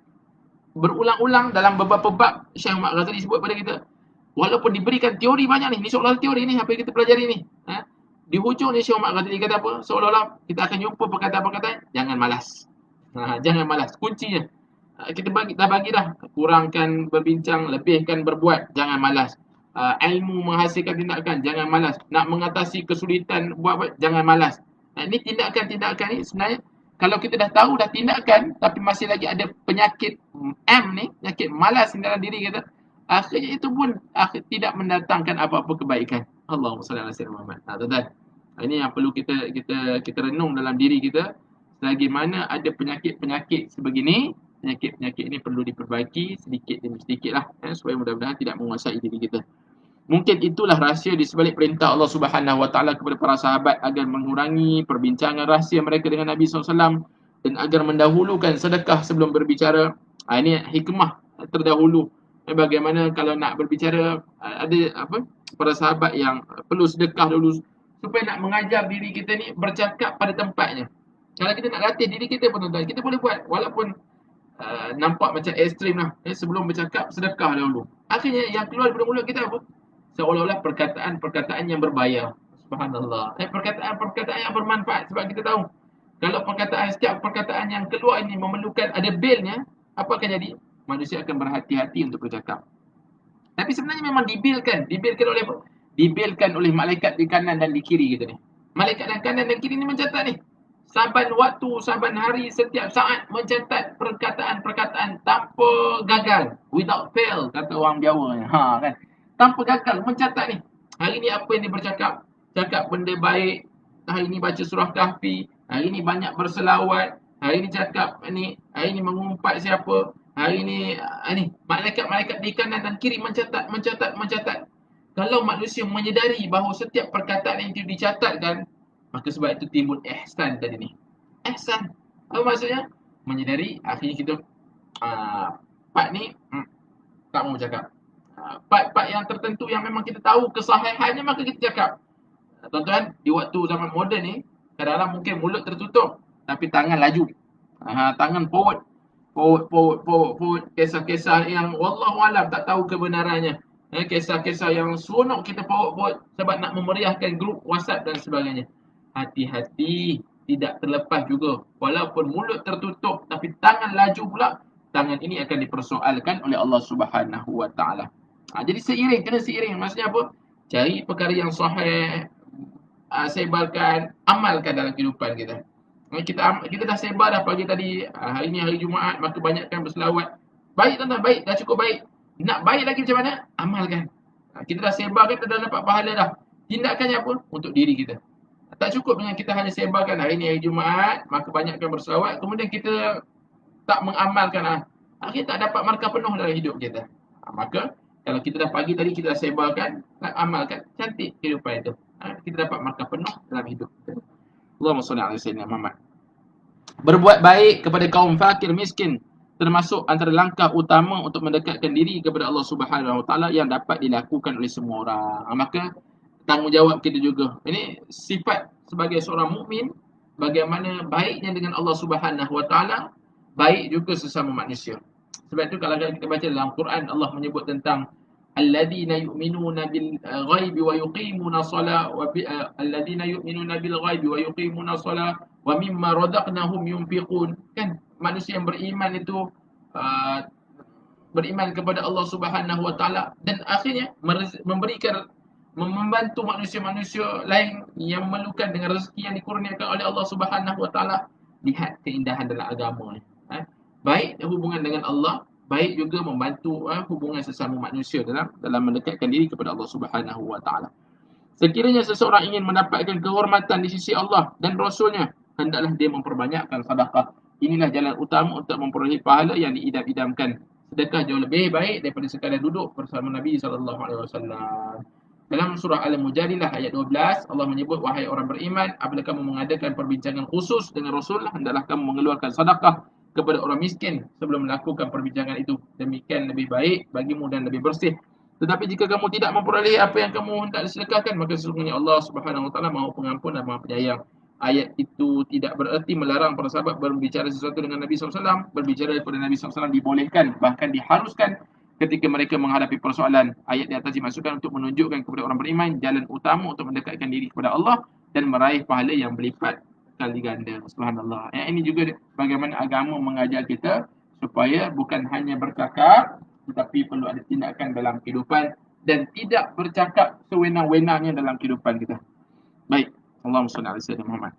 berulang-ulang dalam beberapa bab Syekh Muhammad Ghazali sebut pada kita, walaupun diberikan teori banyak ni soalan teori ni apa yang kita pelajari ni, di hujung ni Syekh Muhammad Ghazali kata apa, seolah-olah kita akan jumpa perkataan-perkataan, jangan malas. Jangan malas, kuncinya kita bagi dah, kurangkan berbincang, lebihkan berbuat, jangan malas. Ilmu menghasilkan tindakan, jangan malas. Nak mengatasi kesulitan buat jangan malas. Ini tindakan-tindakan ni sebenarnya kalau kita dah tahu dah tindakan tapi masih lagi ada penyakit ni, penyakit malas dalam diri kita, akhirnya itu pun tidak mendatangkan apa-apa kebaikan. Allahumma salli ala sayyidina Muhammad. Tuan-tuan. Ini yang perlu kita renung dalam diri kita. Selagi mana ada penyakit-penyakit sebegini, penyakit-penyakit ini perlu diperbaiki sedikit demi sedikit lah, supaya mudah-mudahan tidak menguasai diri kita. Mungkin itulah rahsia di sebalik perintah Allah Subhanahu Wa Taala kepada para sahabat agar mengurangi perbincangan rahsia mereka dengan Nabi SAW dan agar mendahulukan sedekah sebelum berbicara. Ini hikmah terdahulu. Bagaimana kalau nak berbicara, ada para sahabat yang perlu sedekah dulu supaya nak mengajar diri kita ni bercakap pada tempatnya. Kalau kita nak latih diri kita pun tuan-tuan, kita boleh buat walaupun nampak macam ekstrim lah. Sebelum bercakap, sedekah dahulu. Akhirnya yang keluar daripada mulut kita apa? Seolah-olah perkataan-perkataan yang berbayar. Subhanallah. Perkataan-perkataan yang bermanfaat. Sebab kita tahu, kalau setiap perkataan yang keluar ini memerlukan ada bilnya, apa akan jadi? Manusia akan berhati-hati untuk bercakap. Tapi sebenarnya memang dibilkan oleh apa? Dibilkan oleh malaikat di kanan dan di kiri kita ni. Malaikat di kanan dan kiri ni mencatat ni. Saban waktu, saban hari, setiap saat mencatat perkataan-perkataan tanpa gagal. Without fail, kata orang Jawa ni. Kan? Tanpa gagal, mencatat ni. Hari ni apa yang dia bercakap? Cakap benda baik. Hari ni baca surah Kahfi. Hari ni banyak berselawat. Hari ni cakap ni. Hari ni mengumpat siapa. Hari ni malaikat-malaikat di kanan dan kiri mencatat. Kalau manusia menyedari bahawa setiap perkataan yang itu dicatatkan, maka sebab itu timbul ihsan tadi ni. Ihsan. Apa maksudnya? Menyedari, akhirnya kita part ni tak mau cakap. Part-part yang tertentu yang memang kita tahu kesahihannya, maka kita cakap. Tuan-tuan, di waktu zaman moden ni, kadang-kadang mungkin mulut tertutup tapi tangan laju. Tangan forward. Kisah-kisah yang wallahualam tak tahu kebenarannya. Kisah-kisah yang seronok kita forward sebab nak memeriahkan grup WhatsApp dan sebagainya. Hati-hati, tidak terlepas juga. Walaupun mulut tertutup tapi tangan laju pula, tangan ini akan dipersoalkan oleh Allah Subhanahu Wa Taala. Jadi kena seiring. Maksudnya apa? Cari perkara yang sahih, sebarkan, amalkan dalam kehidupan kita. Kita dah sebar dah pagi tadi, hari ni hari Jumaat, maka banyakkan berselawat. Baik tuan-tuan, baik, dah cukup baik. Nak baik lagi macam mana? Amalkan. Kita dah sebarkan, kita dah dapat pahala dah. Tindakannya apa? Untuk diri kita. Tak cukup dengan kita hanya sebarkan hari ni hari Jumaat, maka banyakkan berselawat, kemudian kita tak mengamalkan, akhirnya tak dapat markah penuh dalam hidup kita. Maka kalau kita dah pagi tadi, kita dah sebarkan, nak amalkan, cantik kehidupan itu. Kita dapat markah penuh dalam hidup kita. Allahumma salli ala sayyidina Muhammad. Berbuat baik kepada kaum fakir miskin termasuk antara langkah utama untuk mendekatkan diri kepada Allah Subhanahu Wa Taala yang dapat dilakukan oleh semua orang. Maka tanggungjawab kita juga. Ini sifat sebagai seorang mukmin, bagaimana baiknya dengan Allah Subhanahu Wa Taala, baik juga sesama manusia. Sebab itu kalau kita baca dalam Quran, Allah menyebut tentang alladzina yu'minuna bil ghaibi wa yuqimuna shalah wa alladzina yu'minuna bil ghaibi wa yuqimuna shalah wa mimma razaqnahum yunfiqun. Kan manusia yang beriman itu beriman kepada Allah Subhanahu Wa Taala dan akhirnya membantu manusia-manusia lain yang memerlukan dengan rezeki yang dikurniakan oleh Allah Subhanahu Wa Taala. Lihat keindahan dalam agama ni. Baik hubungan dengan Allah, baik juga membantu hubungan sesama manusia dalam mendekatkan diri kepada Allah Subhanahu Wa Taala. Sekiranya seseorang ingin mendapatkan kehormatan di sisi Allah dan Rasulnya, hendaklah dia memperbanyakkan sedekah. Inilah jalan utama untuk memperoleh pahala yang diidam-idamkan. Sedekah jauh lebih baik daripada sekadar duduk bersama Nabi SAW. Dalam surah Al-Mujadilah ayat 12, Allah menyebut, wahai orang beriman, apabila kamu mengadakan perbincangan khusus dengan Rasul, hendaklah kamu mengeluarkan sedekah kepada orang miskin sebelum melakukan perbincangan itu. Demikian lebih baik bagimu dan lebih bersih. Tetapi jika kamu tidak memperoleh apa yang kamu hendak disedekahkan, maka sesungguhnya Allah Subhanahu Wa Taala Maha Pengampun dan Maha Penyayang. ayat itu tidak bererti melarang para sahabat berbicara sesuatu dengan Nabi SAW. Berbicara kepada Nabi SAW dibolehkan, bahkan diharuskan ketika mereka menghadapi persoalan. Ayat di atas dimasukkan untuk menunjukkan kepada orang beriman jalan utama untuk mendekatkan diri kepada Allah dan meraih pahala yang berlipat kali ganda. Subhanallah. Ini juga bagaimana agama mengajar kita supaya bukan hanya bercakap, tetapi perlu ada tindakan dalam kehidupan dan tidak bercakap sewenang-wenangnya dalam kehidupan kita. Baik. Allahumma salli ala sayyidina Muhammad.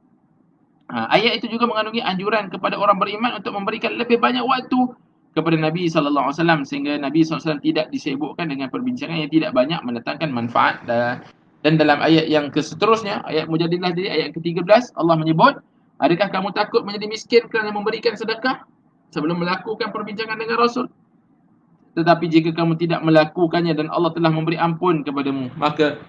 Ayat itu juga mengandungi anjuran kepada orang beriman untuk memberikan lebih banyak waktu kepada Nabi SAW sehingga Nabi SAW tidak disibukkan dengan perbincangan yang tidak banyak mendatangkan manfaat. Dan dalam ayat yang seterusnya, ayat Mujadilah tadi, ayat ke-13, Allah menyebut, adakah kamu takut menjadi miskin kerana memberikan sedekah sebelum melakukan perbincangan dengan Rasul? Tetapi jika kamu tidak melakukannya dan Allah telah memberi ampun kepadamu, maka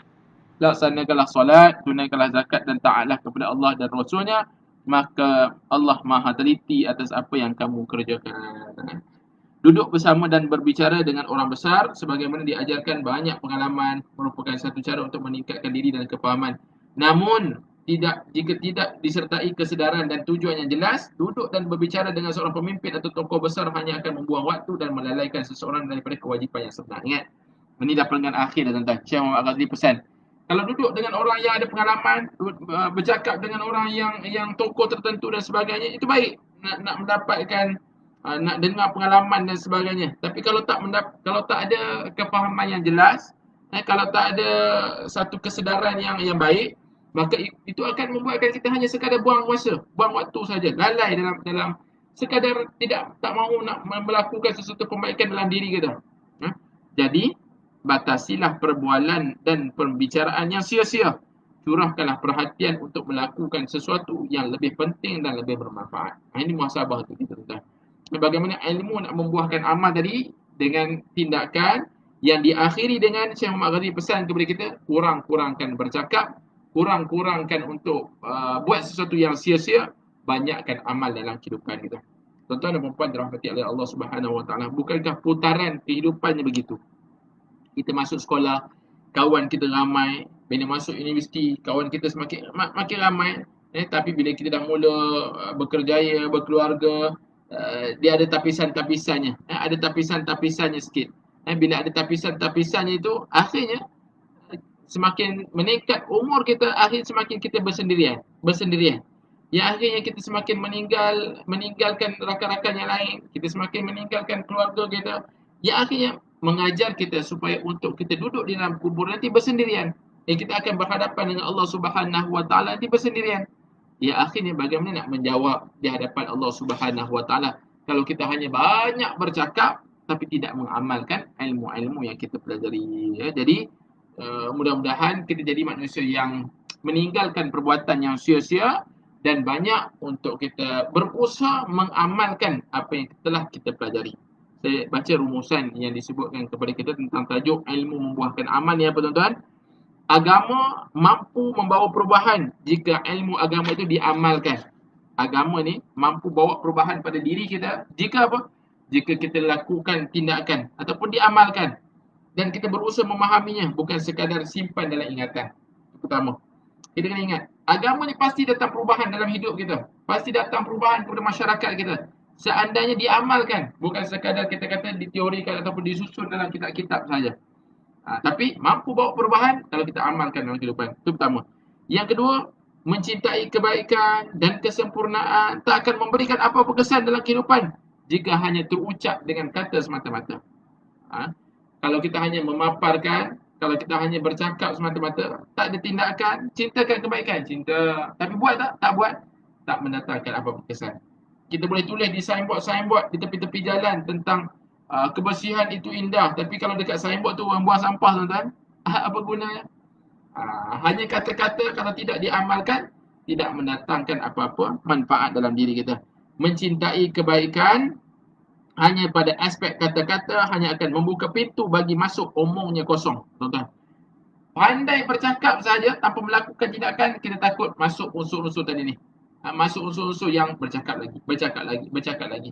laksanakanlah solat, tunaikanlah zakat dan taatlah kepada Allah dan Rasulnya, maka Allah Maha teliti atas apa yang kamu kerjakan. Duduk bersama dan berbicara dengan orang besar sebagaimana diajarkan banyak pengalaman merupakan satu cara untuk meningkatkan diri dan kefahaman. Namun jika tidak disertai kesedaran dan tujuan yang jelas, duduk dan berbicara dengan seorang pemimpin atau tokoh besar hanya akan membuang waktu dan melalaikan seseorang daripada kewajipan yang sebenar. Ingat, ini dah peringatan akhir dah tuan-tuan. Syekh Muhammad Ghazali pesan, kalau duduk dengan orang yang ada pengalaman, bercakap dengan orang yang tokoh tertentu dan sebagainya, itu baik. Nak mendapatkan, nak dengar pengalaman dan sebagainya. Tapi kalau tak ada kefahaman yang jelas, kalau tak ada satu kesedaran yang baik, maka itu akan membuatkan kita hanya sekadar buang masa, buang waktu saja, lalai dalam sekadar tak mahu nak melakukan sesuatu perbaikan dalam diri kita. Jadi batasilah perbualan dan perbicaraan yang sia-sia. Curahkanlah perhatian untuk melakukan sesuatu yang lebih penting dan lebih bermanfaat. Ini muhasabah untuk kita, tuan-tuan. Bagaimana ilmu nak membuahkan amal tadi dengan tindakan yang diakhiri dengan Syekh Muhammad Ghazali pesan kepada kita, kurang-kurangkan bercakap, kurang-kurangkan untuk buat sesuatu yang sia-sia, banyakkan amal dalam kehidupan kita. Tuan-tuan dan puan-puan dirahmati oleh Allah Subhanahu Wa Taala, bukankah putaran kehidupannya begitu? Kita masuk sekolah, kawan kita ramai. Bila masuk universiti, kawan kita makin ramai. Tapi bila kita dah mula bekerjaya, berkeluarga, dia ada tapisan-tapisannya. Ada tapisan-tapisannya sikit. Bila ada tapisan-tapisannya itu, akhirnya semakin meningkat umur kita, akhirnya semakin kita bersendirian. Yang akhirnya kita semakin meninggalkan rakan-rakan yang lain. Kita semakin meninggalkan keluarga kita. Yang akhirnya mengajar kita supaya untuk kita duduk di dalam kubur nanti bersendirian. Kita akan berhadapan dengan Allah Subhanahu Wa Taala nanti bersendirian. Ya, akhirnya bagaimana nak menjawab di hadapan Allah Subhanahu Wa Taala kalau kita hanya banyak bercakap tapi tidak mengamalkan ilmu-ilmu yang kita pelajari. Jadi mudah-mudahan kita jadi manusia yang meninggalkan perbuatan yang sia-sia dan banyak untuk kita berusaha mengamalkan apa yang telah kita pelajari. Saya baca rumusan yang disebutkan kepada kita tentang tajuk ilmu membuahkan amal ni apa, tuan-tuan? Agama mampu membawa perubahan jika ilmu agama itu diamalkan. Agama ni mampu bawa perubahan pada diri kita jika apa? Jika kita lakukan tindakan ataupun diamalkan dan kita berusaha memahaminya, bukan sekadar simpan dalam ingatan. Pertama, kita kena ingat, agama ni pasti datang perubahan dalam hidup kita. Pasti datang perubahan kepada masyarakat kita. Seandainya diamalkan, bukan sekadar kita kata diteorikan ataupun disusun dalam kitab-kitab saja. Tapi mampu bawa perubahan kalau kita amalkan dalam kehidupan. Itu pertama. Yang kedua, mencintai kebaikan dan kesempurnaan tak akan memberikan apa-apa kesan dalam kehidupan jika hanya terucap dengan kata semata-mata. Kalau kita hanya memaparkan, kalau kita hanya bercakap semata-mata, tak ada tindakan, cintakan kebaikan, cinta. Tapi buat tak? Tak buat, tak mendatangkan apa-apa kesan. Kita boleh tulis di signboard di tepi-tepi jalan tentang kebersihan itu indah. Tapi kalau dekat signboard tu orang buang sampah, tuan-tuan, apa gunanya? Hanya kata-kata kalau tidak diamalkan, tidak mendatangkan apa-apa manfaat dalam diri kita. Mencintai kebaikan hanya pada aspek kata-kata hanya akan membuka pintu bagi masuk omongnya kosong, tuan-tuan. Pandai bercakap saja tanpa melakukan tindakan, kita takut masuk unsur-unsur tadi ni. Masuk unsur-unsur yang bercakap lagi.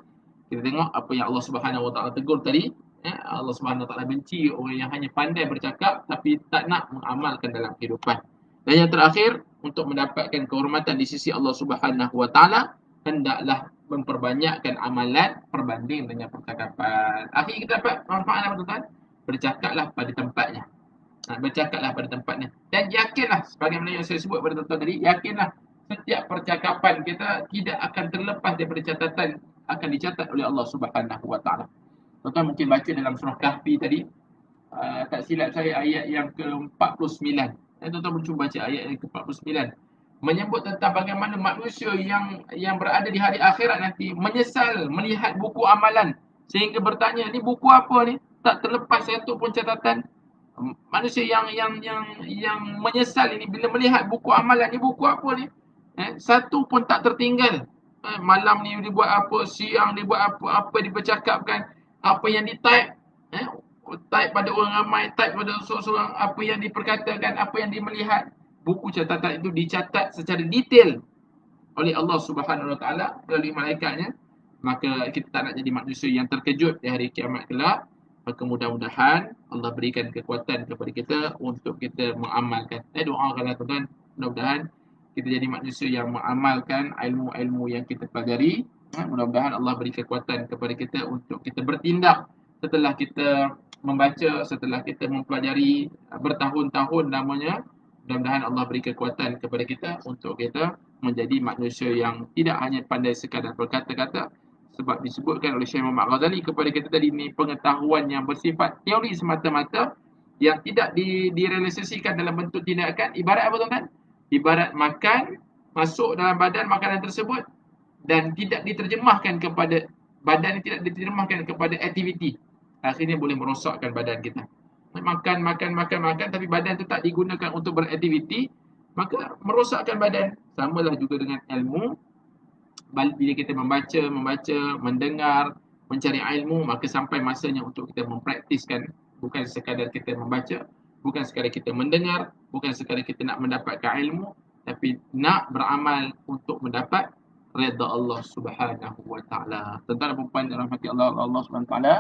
Kita tengok apa yang Allah Subhanahu Wa Taala tegur tadi. Allah Subhanahu Wa Taala benci orang yang hanya pandai bercakap tapi tak nak mengamalkan dalam kehidupan. Dan yang terakhir, untuk mendapatkan kehormatan di sisi Allah Subhanahu Wa Taala, hendaklah memperbanyakkan amalan berbanding dengan percakapan. Akhirnya kita dapat manfaat apa tuan-tuan? Bercakaplah pada tempatnya. Bercakaplah pada tempatnya. Dan yakinlah, sebagaimana yang saya sebut pada tuan-tuan tadi, yakinlah setiap percakapan kita tidak akan terlepas daripada catatan, akan dicatat oleh Allah Subhanahu Wa Taala. Tuan-tuan mungkin baca dalam surah Kahfi tadi, tak silap saya ayat yang ke-49. Tuan-tuan cuba baca ayat yang ke-49. Menyebut tentang bagaimana manusia yang berada di hari akhirat nanti menyesal melihat buku amalan sehingga bertanya, ni buku apa ni? Tak terlepas satu pun catatan. Manusia yang menyesal ini bila melihat buku amalan ni, buku apa ni? Satu pun tak tertinggal. Malam ni dia buat apa, siang dia buat apa, apa dia bercakapkan, apa yang di-type, type pada orang ramai, type pada seorang-seorang, apa yang diperkatakan, apa yang dia melihat. Buku catatan itu dicatat secara detail oleh Allah Subhanahu Wa Taala melalui malaikatnya. Maka kita tak nak jadi manusia yang terkejut di hari kiamat kelak. Maka mudah-mudahan Allah berikan kekuatan kepada kita untuk kita mengamalkan. Doakanlah tuan-tuan, mudah-mudahan kita jadi manusia yang mengamalkan ilmu-ilmu yang kita pelajari. Mudah-mudahan Allah beri kekuatan kepada kita untuk kita bertindak setelah kita membaca, setelah kita mempelajari bertahun-tahun namanya. Mudah-mudahan Allah beri kekuatan kepada kita untuk kita menjadi manusia yang tidak hanya pandai sekadar berkata-kata. Sebab disebutkan oleh Syekh Muhammad Ghazali kepada kita tadi, ni pengetahuan yang bersifat teori semata-mata yang tidak direalisasikan dalam bentuk tindakan. Ibarat apa tuan-tuan? Ibarat makan, masuk dalam badan makanan tersebut dan tidak diterjemahkan kepada badan, tidak diterjemahkan kepada aktiviti. Akhirnya boleh merosakkan badan kita. Makan, tapi badan tu tak digunakan untuk beraktiviti, maka merosakkan badan. Samalah juga dengan ilmu. Bila kita membaca, mendengar, mencari ilmu, maka sampai masanya untuk kita mempraktiskan. Bukan sekadar kita membaca, bukan sekadar kita mendengar, bukan sekadar kita nak mendapatkan ilmu, tapi nak beramal untuk mendapat redha Allah Subhanahu Wa Taala. Tuan-tuan dan puan-puan dirahmati Allah Subhanahu Wa Taala,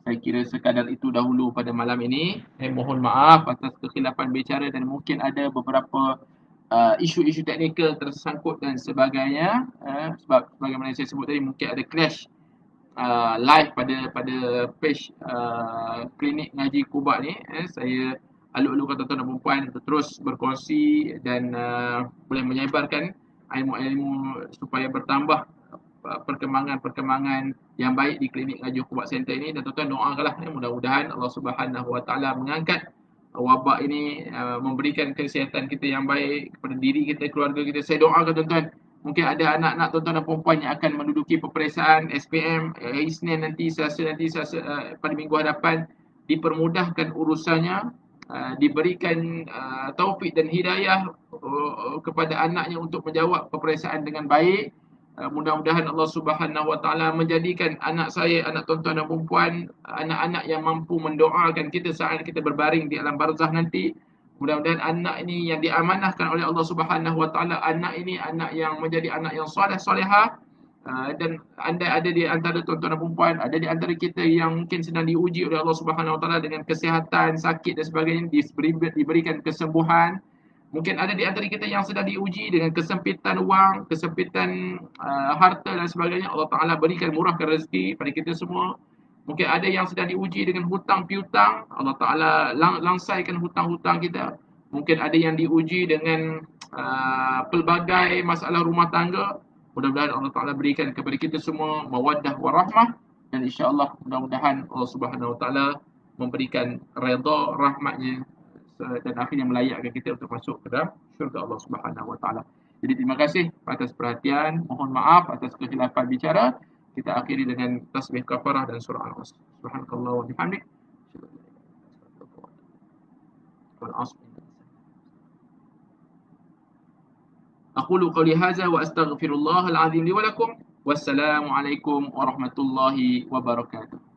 saya kira sekadar itu dahulu pada malam ini. Mohon maaf atas kekhilafan bicara dan mungkin ada beberapa isu-isu teknikal tersangkut dan sebagainya. Sebab bagaimana saya sebut tadi, mungkin ada clash live pada page klinik ngaji Kubak ni. Saya aluk-alukkan tuan-tuan dan puan untuk terus berkongsi dan boleh menyebarkan ilmu-ilmu supaya bertambah perkembangan yang baik di klinik ngaji Kubak Center ini. Dan tuan-tuan doakanlah, mudah-mudahan Allah Subhanahu Wa Taala mengangkat wabak ini, memberikan kesihatan kita yang baik kepada diri kita, keluarga kita. Saya doakan tuan-tuan, mungkin ada anak-anak tuan-tuan dan puan-puan yang akan menduduki peperiksaan SPM Isnin nanti, Selasa pada minggu hadapan, dipermudahkan urusannya, diberikan taufik dan hidayah kepada anaknya untuk menjawab peperiksaan dengan baik. Mudah-mudahan Allah Subhanahu Wa Taala menjadikan anak saya, anak tuan-tuan dan puan-puan, anak-anak yang mampu mendoakan kita saat kita berbaring di alam barzah nanti. Mudah-mudahan anak ini yang diamanahkan oleh Allah Subhanahu Wa Taala, anak ini anak yang menjadi anak yang soleh-solehah. Dan anda ada di antara tuan-tuan dan puan-puan, ada di antara kita yang mungkin sedang diuji oleh Allah Subhanahu Wa Taala dengan kesihatan, sakit dan sebagainya, diberikan kesembuhan. Mungkin ada di antara kita yang sedang diuji dengan kesempitan wang, kesempitan harta dan sebagainya. Allah Ta'ala berikan murahkan rezeki pada kita semua. Mungkin ada yang sedang diuji dengan hutang piutang. Allah Ta'ala langsaikan hutang-hutang kita. Mungkin ada yang diuji dengan pelbagai masalah rumah tangga. Mudah-mudahan Allah Ta'ala berikan kepada kita semua mawaddah warahmah. Dan insyaAllah mudah-mudahan Allah Subhanahu Wa Ta'ala memberikan redha rahmatnya dan akhirnya melayakkan kita untuk masuk ke dalam syurga Allah Subhanahu Wa Taala. Jadi terima kasih atas perhatian, mohon maaf atas kekhilafan bicara. Kita akhiri dengan tasbih kafarah dan surah Al-Asr. Subhanakallah wa bihamdik. Aqulu qawli hadza wa astaghfirullahal azim li wa lakum. Wassalamu alaikum warahmatullahi wabarakatuh.